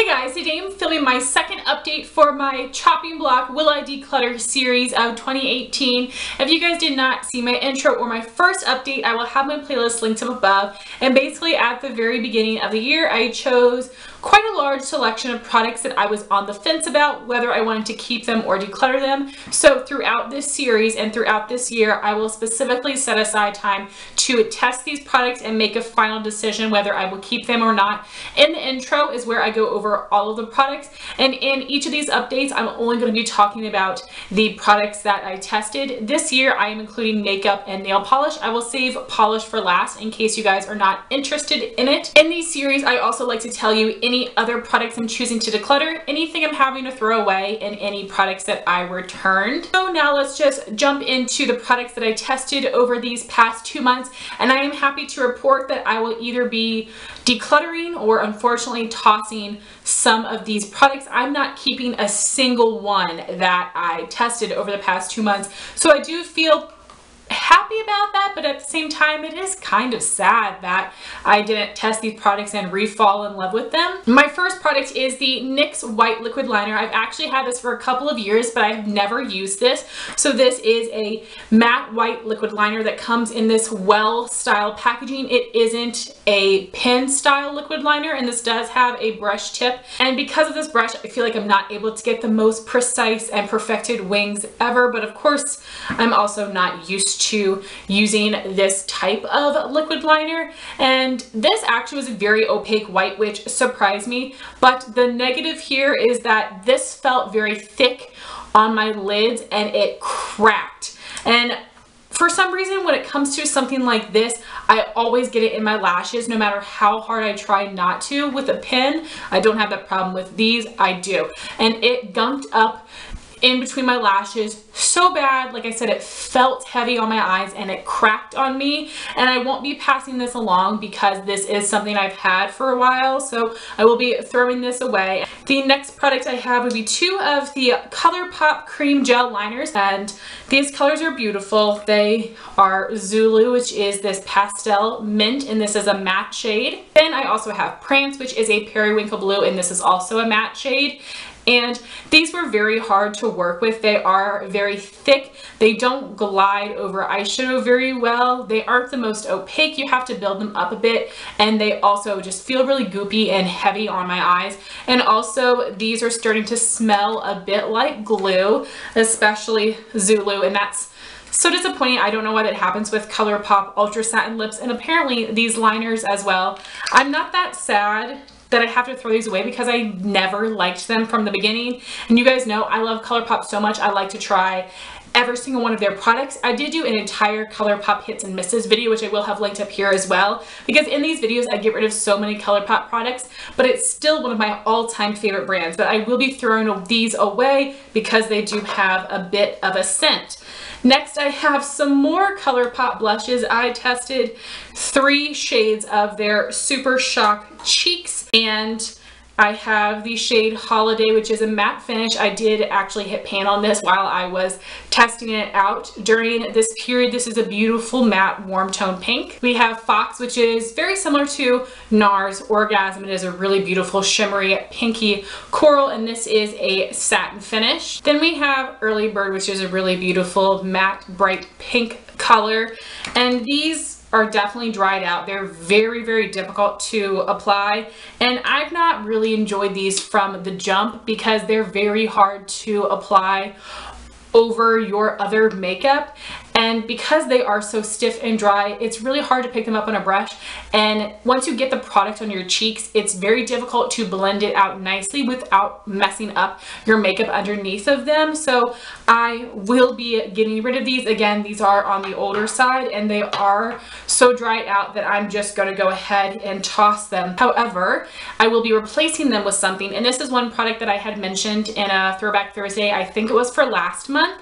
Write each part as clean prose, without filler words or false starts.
Hey guys, today I'm filming my second update for my chopping block Will I Declutter series of 2018. If you guys did not see my intro or my first update, I will have my playlist linked up above. And basically at the very beginning of the year, I chose quite a large selection of products that I was on the fence about whether I wanted to keep them or declutter them. So throughout this series and throughout this year, I will specifically set aside time to test these products and make a final decision whether I will keep them or not. In the intro is where I go over all of the products, and in each of these updates I'm only going to be talking about the products that I tested. This year I am including makeup and nail polish. I will save polish for last in case you guys are not interested in it. In these series I also like to tell you any other products I'm choosing to declutter, anything I'm having to throw away, and any products that I returned. So now let's just jump into the products that I tested over these past 2 months, and I am happy to report that I will either be decluttering or unfortunately tossing some of these products. I'm not keeping a single one that I tested over the past 2 months, so I do feel happy about that, but at the same time it is kind of sad that I didn't test these products and re-fall in love with them. My first product is the NYX White Liquid Liner. I've actually had this for a couple of years, but I've never used this. So this is a matte white liquid liner that comes in this well style packaging. It isn't a pen style liquid liner, and this does have a brush tip, and because of this brush I feel like I'm not able to get the most precise and perfected wings ever, but of course I'm also not used to using this type of liquid liner, and this actually was a very opaque white, which surprised me. But the negative here is that this felt very thick on my lids and it cracked, and for some reason when it comes to something like this I always get it in my lashes no matter how hard I try not to. With a pen I don't have that problem. With these I do, and it gunked up in between my lashes so bad. Like I said, it felt heavy on my eyes and it cracked on me, and I won't be passing this along because this is something I've had for a while, so I will be throwing this away. The next product I have would be 2 of the ColourPop cream gel liners, and these colors are beautiful. They are Zulu, which is this pastel mint, and this is a matte shade. Then I also have Prance, which is a periwinkle blue, and this is also a matte shade. And these were very hard to work with. They are very thick. They don't glide over eyeshadow very well. They aren't the most opaque. You have to build them up a bit. And they also just feel really goopy and heavy on my eyes. And also these are starting to smell a bit like glue, especially Zulu. And that's so disappointing. I don't know why that happens with ColourPop Ultra Satin Lips, and apparently these liners as well. I'm not that sad that I have to throw these away because I never liked them from the beginning, and you guys know I love ColourPop so much. I like to try every single one of their products. I did do an entire ColourPop hits and misses video, which I will have linked up here as well, because in these videos I get rid of so many ColourPop products, but it's still one of my all-time favorite brands. But I will be throwing these away because they do have a bit of a scent. Next I have some more ColourPop blushes. I tested 3 shades of their Super Shock Cheeks, and I have the shade Holiday, which is a matte finish. I did actually hit pan on this while I was testing it out during this period. This is a beautiful matte warm tone pink. We have Fox, which is very similar to NARS Orgasm. It is a really beautiful shimmery pinky coral, and this is a satin finish. Then we have Early Bird, which is a really beautiful matte bright pink color, and these are definitely dried out. They're very, very difficult to apply, and I've not really enjoyed these from the jump because they're very hard to apply over your other makeup, and because they are so stiff and dry, it's really hard to pick them up on a brush, and once you get the product on your cheeks, it's very difficult to blend it out nicely without messing up your makeup underneath of them. So I will be getting rid of these. Again, these are on the older side and they are so dried out that I'm just going to go ahead and toss them. However, I will be replacing them with something, and this is one product that I had mentioned in a Throwback Thursday. I think it was for last month,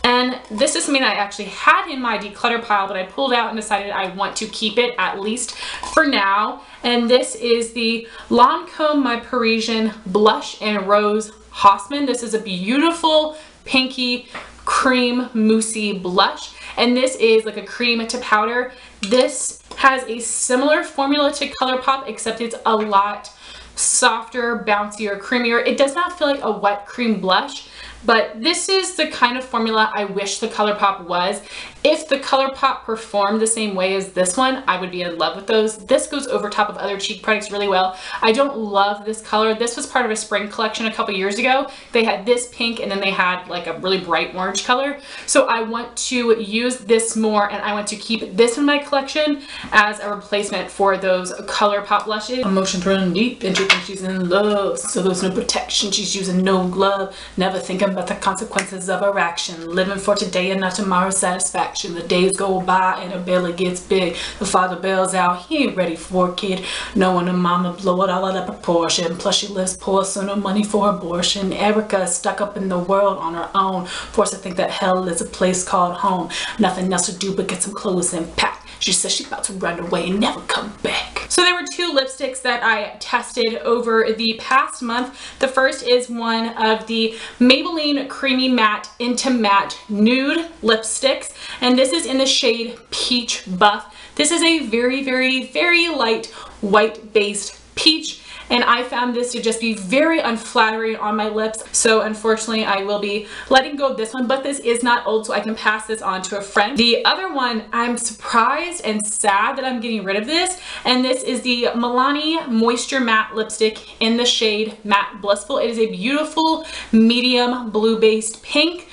and this is something I actually had in my declutter pile, but I pulled out and decided I want to keep it at least for now. And this is the Lancome My Parisian Blush and Rose Haussman. This is a beautiful pinky cream moussey blush, and this is like a cream to powder. This has a similar formula to ColourPop, except it's a lot softer, bouncier, creamier. It does not feel like a wet cream blush, but this is the kind of formula I wish the ColourPop was. If the ColourPop performed the same way as this one, I would be in love with those. This goes over top of other cheek products really well. I don't love this color. This was part of a spring collection a couple years ago. They had this pink and then they had like a really bright orange color. So I want to use this more and I want to keep this in my collection as a replacement for those ColourPop blushes. Emotions running deep and she thinks she's in love. So there's no protection, she's using no glove. Never thinking about the consequences of her action. Living for today and not tomorrow's satisfaction. The days go by and her belly gets big. The father bails out, he ain't ready for a kid. Knowing her mama blow it all out of proportion. Plus she lives poor, so no money for abortion. Erica is stuck up in the world on her own. Forced to think that hell is a place called home. Nothing else to do but get some clothes and pack. She says she's about to run away and never come back. So there were two lipsticks that I tested over the past month. The first is one of the Maybelline Creamy Matte Into Matte Nude lipsticks. And this is in the shade Peach Buff. This is a very, very, very light white based peach. And I found this to just be very unflattering on my lips. So unfortunately, I will be letting go of this one, but this is not old, so I can pass this on to a friend. The other one, I'm surprised and sad that I'm getting rid of this. And this is the Milani Moisture Matte Lipstick in the shade Matte Blissful. It is a beautiful medium blue-based pink.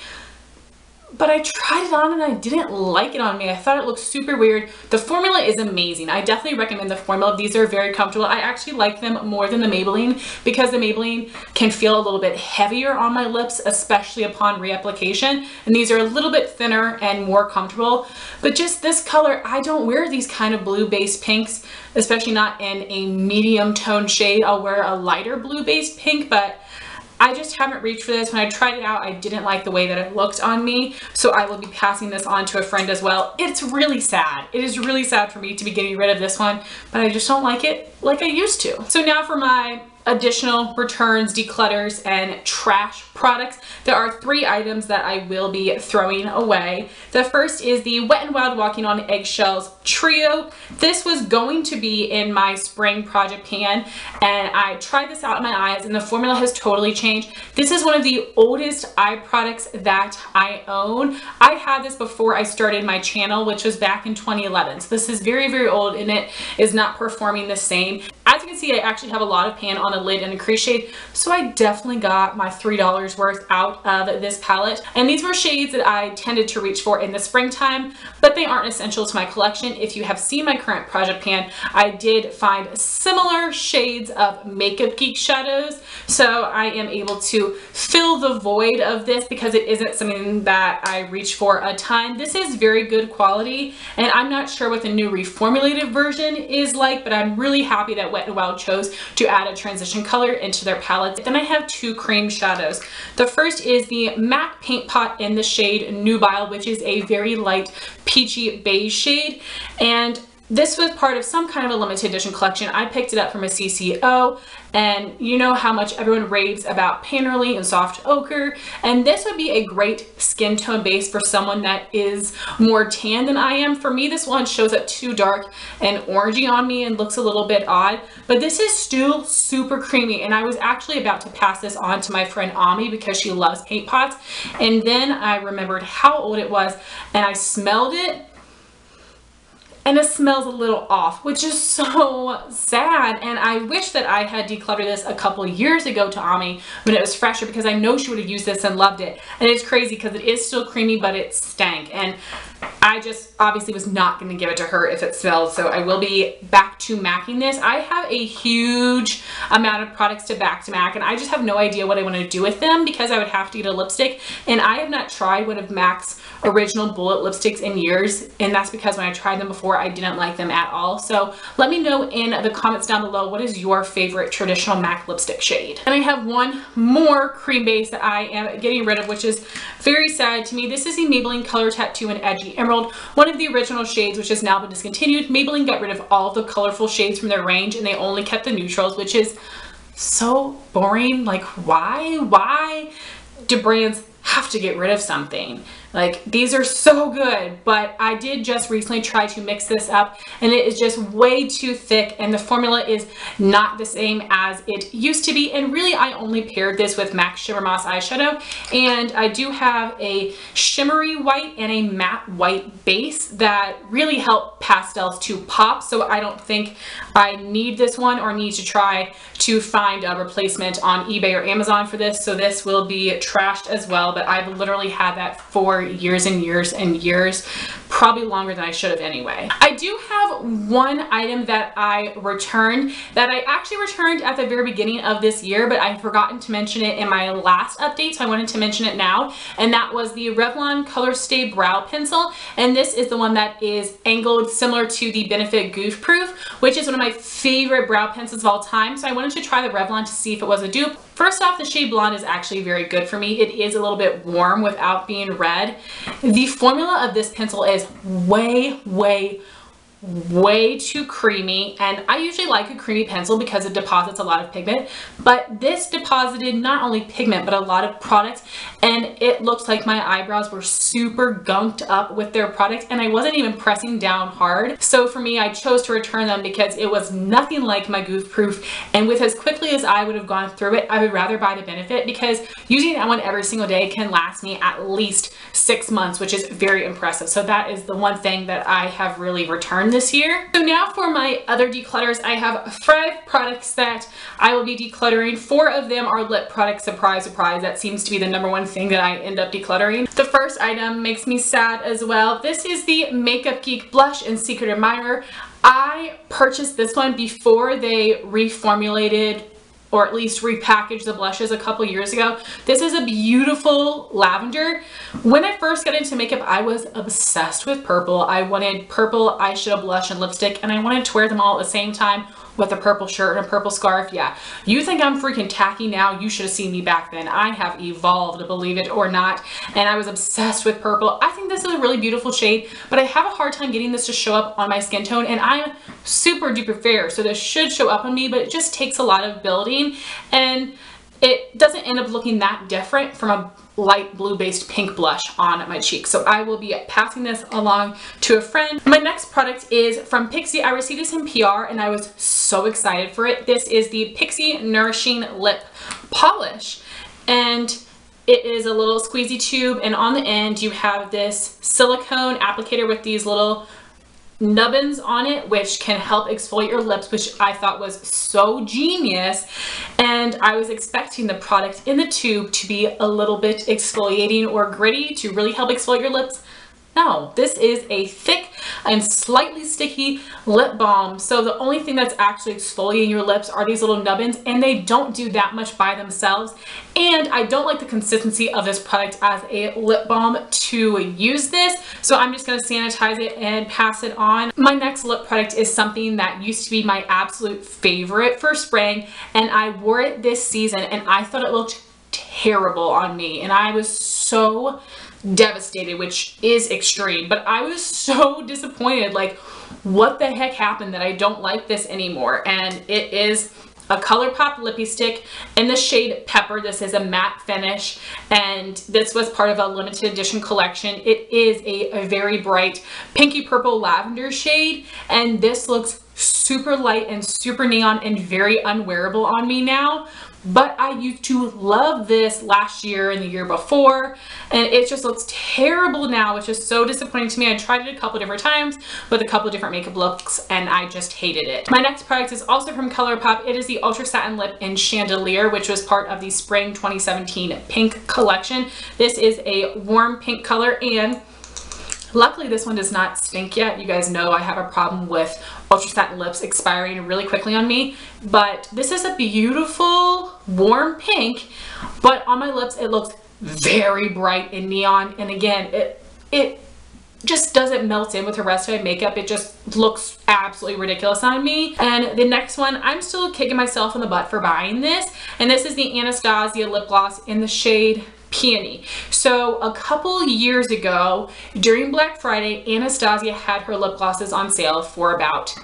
But I tried it on and I didn't like it on me. I thought it looked super weird. The formula is amazing. I definitely recommend the formula. These are very comfortable. I actually like them more than the Maybelline because the Maybelline can feel a little bit heavier on my lips, especially upon reapplication. And these are a little bit thinner and more comfortable. But just this color, I don't wear these kind of blue-based pinks, especially not in a medium tone shade. I'll wear a lighter blue-based pink, but I just haven't reached for this. When I tried it out, I didn't like the way that it looked on me. So I will be passing this on to a friend as well. It's really sad. It is really sad for me to be getting rid of this one, but I just don't like it like I used to. So now for my additional returns, declutters, and trash products. There are 3 items that I will be throwing away. The first is the Wet n Wild Walking on Eggshells Trio. This was going to be in my spring project pan, and I tried this out in my eyes, and the formula has totally changed. This is one of the oldest eye products that I own. I had this before I started my channel, which was back in 2011. So this is very, very old, and it is not performing the same. As you can see, I actually have a lot of pan on the lid in a crease shade, so I definitely got my $3 worth out of this palette. And these were shades that I tended to reach for in the springtime, but they aren't essential to my collection. If you have seen my current project pan, I did find similar shades of Makeup Geek shadows, so I am able to fill the void of this because it isn't something that I reach for a ton. This is very good quality, and I'm not sure what the new reformulated version is like, but I'm really happy that Wet n Wild chose to add a transition color into their palette. Then I have 2 cream shadows. The first is the MAC Paint Pot in the shade Nubile, which is a very light peachy beige shade, and this was part of some kind of a limited edition collection. I picked it up from a CCO, and you know how much everyone raves about Painterly and soft ochre, and this would be a great skin tone base for someone that is more tan than I am. For me, this one shows up too dark and orangey on me and looks a little bit odd, but this is still super creamy, and I was actually about to pass this on to my friend Ami because she loves paint pots, and then I remembered how old it was, and I smelled it, and it smells a little off, which is so sad. And I wish that I had decluttered this a couple years ago to Ami when it was fresher, because I know she would have used this and loved it. And it's crazy because it is still creamy, but it stank. And I just obviously was not going to give it to her if it smelled, so I will be back to MACing this. I have a huge amount of products to back to MAC, and I just have no idea what I want to do with them because I would have to get a lipstick, and I have not tried one of MAC's original bullet lipsticks in years, and that's because when I tried them before, I didn't like them at all. So let me know in the comments down below, what is your favorite traditional MAC lipstick shade? And I have one more cream base that I am getting rid of, which is very sad to me. This is the Maybelline Color Tattoo in Edgy Emerald, one of the original shades, which has now been discontinued. Maybelline got rid of all of the colorful shades from their range, and they only kept the neutrals, which is so boring. Like, why do brands have to get rid of something? Like, these are so good, but I did just recently try to mix this up and it is just way too thick and the formula is not the same as it used to be. And really, I only paired this with MAC Shimmer Moss eyeshadow, and I do have a shimmery white and a matte white base that really help pastels to pop, so I don't think I need this one or need to try to find a replacement on eBay or Amazon for this. So this will be trashed as well, but I've literally had that for years and years and years, probably longer than I should have anyway. I do have one item that I returned that I actually returned at the very beginning of this year, but I've forgotten to mention it in my last update, so I wanted to mention it now, and that was the Revlon Colorstay Brow Pencil. And this is the one that is angled similar to the Benefit Goof Proof, which is one of my favorite brow pencils of all time. So I wanted to try the Revlon to see if it was a dupe. First off, the shade Blonde is actually very good for me. It is a little bit warm without being red. The formula of this pencil is way too creamy, and I usually like a creamy pencil because it deposits a lot of pigment, but this deposited not only pigment but a lot of product, and it looks like my eyebrows were super gunked up with their product, and I wasn't even pressing down hard. So for me, I chose to return them because it was nothing like my Goof Proof, and with as quickly as I would have gone through it, I would rather buy the Benefit because using that one every single day can last me at least 6 months, which is very impressive. So that is the one thing that I have really returned this year. So now for my other declutters, I have 5 products that I will be decluttering. 4 of them are lip products. Surprise, surprise. That seems to be the #1 thing that I end up decluttering. The first item makes me sad as well. This is the Makeup Geek Blush in Secret Admirer. I purchased this one before they reformulated or at least repackaged the blushes a couple years ago. This is a beautiful lavender. When I first got into makeup, I was obsessed with purple. I wanted purple eyeshadow, blush, and lipstick, and I wanted to wear them all at the same time with a purple shirt and a purple scarf. Yeah, you think I'm freaking tacky now? You should have seen me back then. I have evolved, believe it or not, and I was obsessed with purple. I think this is a really beautiful shade, but I have a hard time getting this to show up on my skin tone, and I'm super duper fair, so this should show up on me, but it just takes a lot of building, and it doesn't end up looking that different from a light blue based pink blush on my cheek. So I will be passing this along to a friend. My next product is from Pixi. I received this in PR and I was so excited for it. This is the Pixi Nourishing Lip Polish, and it is a little squeezy tube, and on the end you have this silicone applicator with these little nubbins on it, which can help exfoliate your lips, which I thought was so genius. And I was expecting the product in the tube to be a little bit exfoliating or gritty to really help exfoliate your lips. No, this is a thick and slightly sticky lip balm. So the only thing that's actually exfoliating your lips are these little nubbins, and they don't do that much by themselves. And I don't like the consistency of this product as a lip balm to use this. So I'm just going to sanitize it and pass it on. My next lip product is something that used to be my absolute favorite for spring, and I wore it this season and I thought it looked terrible on me, and I was so devastated, which is extreme, but I was so disappointed. Like, what the heck happened that I don't like this anymore? And it is a ColourPop lippy stick in the shade Pepper. This is a matte finish, and this was part of a limited edition collection. It is a very bright pinky purple lavender shade, and this looks super light and super neon and very unwearable on me now. But I used to love this last year and the year before, and it just looks terrible now, which is so disappointing to me. I tried it a couple different times with a couple different makeup looks, and I just hated it. My next product is also from ColourPop. It is the Ultra Satin Lip in Chandelier, which was part of the Spring 2017 Pink collection. This is a warm pink color, and luckily this one does not stink yet. You guys know I have a problem with Ultra Satin lips expiring really quickly on me, but this is a beautiful warm pink, but on my lips it looks very bright and neon, and again it just doesn't melt in with the rest of my makeup. It just looks absolutely ridiculous on me. And the next one, I'm still kicking myself in the butt for buying this, and this is the Anastasia lip gloss in the shade Peony. So a couple years ago during Black Friday, Anastasia had her lip glosses on sale for about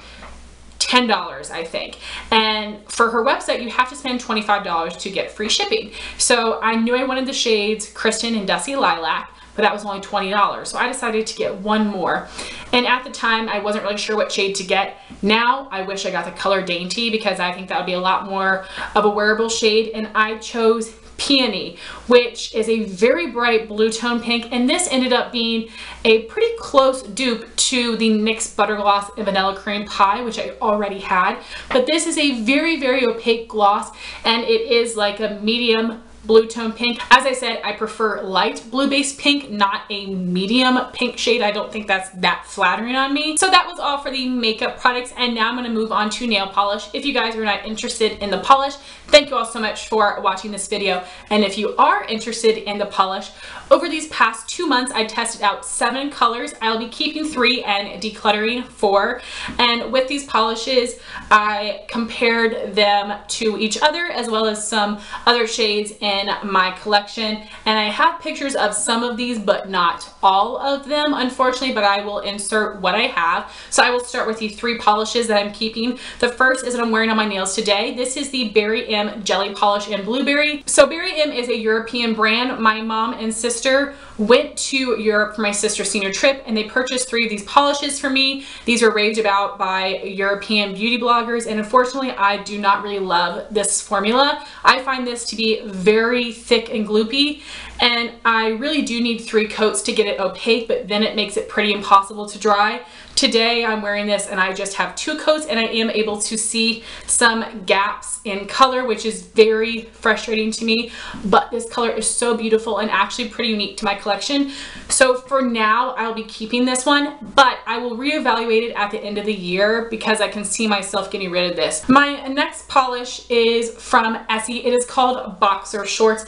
$10, I think. And for her website, you have to spend $25 to get free shipping. So I knew I wanted the shades Kristen and Dusty Lilac, but that was only $20. So I decided to get one more. And at the time, I wasn't really sure what shade to get. Now, I wish I got the color Dainty because I think that would be a lot more of a wearable shade. And I chose Peony, which is a very bright blue tone pink, and this ended up being a pretty close dupe to the NYX Butter Gloss and Vanilla Cream Pie, which I already had. But this is a very, very opaque gloss, and it is like a medium blue tone pink. As I said, I prefer light blue based pink, not a medium pink shade. I don't think that's that flattering on me. So that was all for the makeup products, and now I'm going to move on to nail polish. If you guys are not interested in the polish, thank you all so much for watching this video. And if you are interested in the polish, over these past 2 months, I tested out 7 colors. I'll be keeping 3 and decluttering 4. And with these polishes, I compared them to each other as well as some other shades in my collection. And I have pictures of some of these, but not all of them, unfortunately, but I will insert what I have. So I will start with the 3 polishes that I'm keeping. The first is what I'm wearing on my nails today. This is the Berry M Jelly Polish in Blueberry. So Berry M is a European brand. My mom and sister went to Europe for my sister's senior trip, and they purchased 3 of these polishes for me. These are raved about by European beauty bloggers, and unfortunately I do not really love this formula. I find this to be very thick and gloopy, and I really do need 3 coats to get it opaque, but then it makes it pretty impossible to dry. Today I'm wearing this and I just have 2 coats, and I am able to see some gaps in color, which is very frustrating to me, but this color is so beautiful and actually pretty unique to my collection. So for now, I'll be keeping this one, but I will reevaluate it at the end of the year because I can see myself getting rid of this. My next polish is from Essie. It is called Boxer Shorts.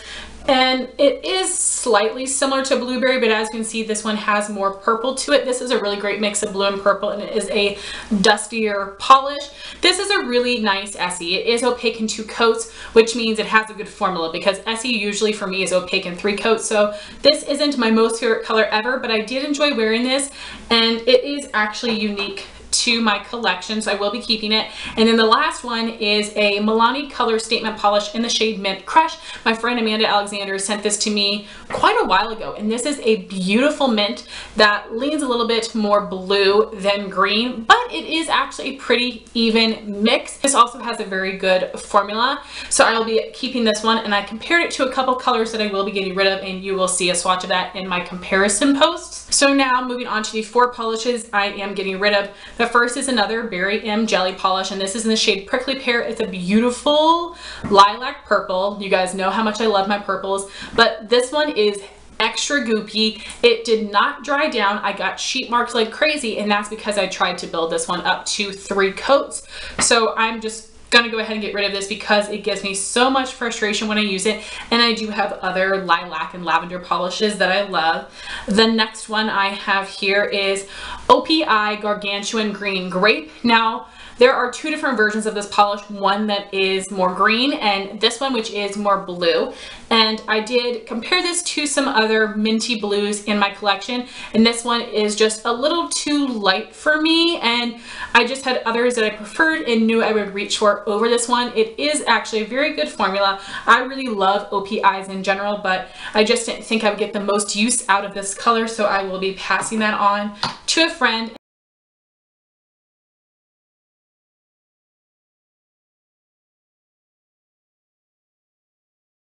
And it is slightly similar to Blueberry, but as you can see, this one has more purple to it. This is a really great mix of blue and purple, and it is a dustier polish. This is a really nice Essie. It is opaque in 2 coats, which means it has a good formula because Essie usually for me is opaque in 3 coats. So this isn't my most favorite color ever, but I did enjoy wearing this, and it is actually unique to my collection, so I will be keeping it. And then the last one is a Milani Color Statement Polish in the shade Mint Crush. My friend Amanda Alexander sent this to me quite a while ago, and this is a beautiful mint that leans a little bit more blue than green, but it is actually a pretty even mix. This also has a very good formula, so I will be keeping this one, and I compared it to a couple colors that I will be getting rid of, and you will see a swatch of that in my comparison posts. So now moving on to the 4 polishes I am getting rid of. The first is another Berry M Jelly Polish, and this is in the shade Prickly Pear. It's a beautiful lilac purple. You guys know how much I love my purples, but this one is extra goopy. It did not dry down. I got sheet marks like crazy, and that's because I tried to build this one up to 3 coats. So I'm just gonna go ahead and get rid of this because it gives me so much frustration when I use it, and I do have other lilac and lavender polishes that I love. The next one I have here is OPI Gargantuan Green Grape. Now, there are 2 different versions of this polish, one that is more green and this one which is more blue. And I did compare this to some other minty blues in my collection, and this one is just a little too light for me, and I just had others that I preferred and knew I would reach for over this one. It is actually a very good formula. I really love OPIs in general, but I just didn't think I would get the most use out of this color, so I will be passing that on to a friend.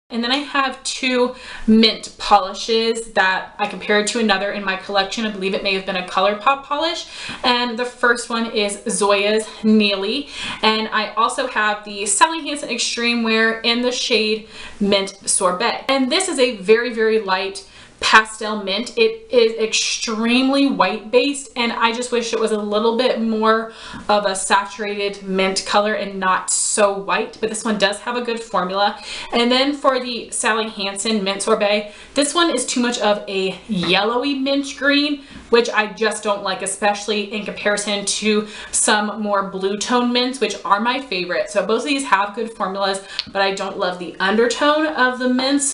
And then I have 2 mint polishes that I compared to another in my collection. I believe it may have been a ColourPop polish. And the first one is Zoya's Neely. And I also have the Sally Hansen Extreme Wear in the shade Mint Sorbet. And this is a very, very light pastel mint. It is extremely white based, and I just wish it was a little bit more of a saturated mint color and not so white, but this one does have a good formula. And then for the Sally Hansen Mint Sorbet, this one is too much of a yellowy mint green, which I just don't like, especially in comparison to some more blue tone mints, which are my favorite. So both of these have good formulas, but I don't love the undertone of the mints.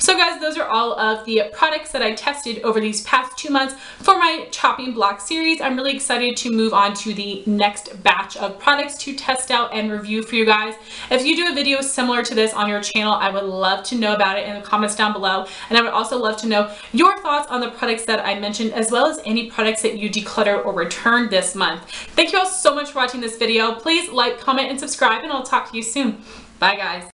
So guys, those are all of the products that I tested over these past 2 months for my chopping block series. I'm really excited to move on to the next batch of products to test out and review for you guys. If you do a video similar to this on your channel, I would love to know about it in the comments down below. And I would also love to know your thoughts on the products that I mentioned, as well as any products that you decluttered or returned this month. Thank you all so much for watching this video. Please like, comment, and subscribe, and I'll talk to you soon. Bye guys.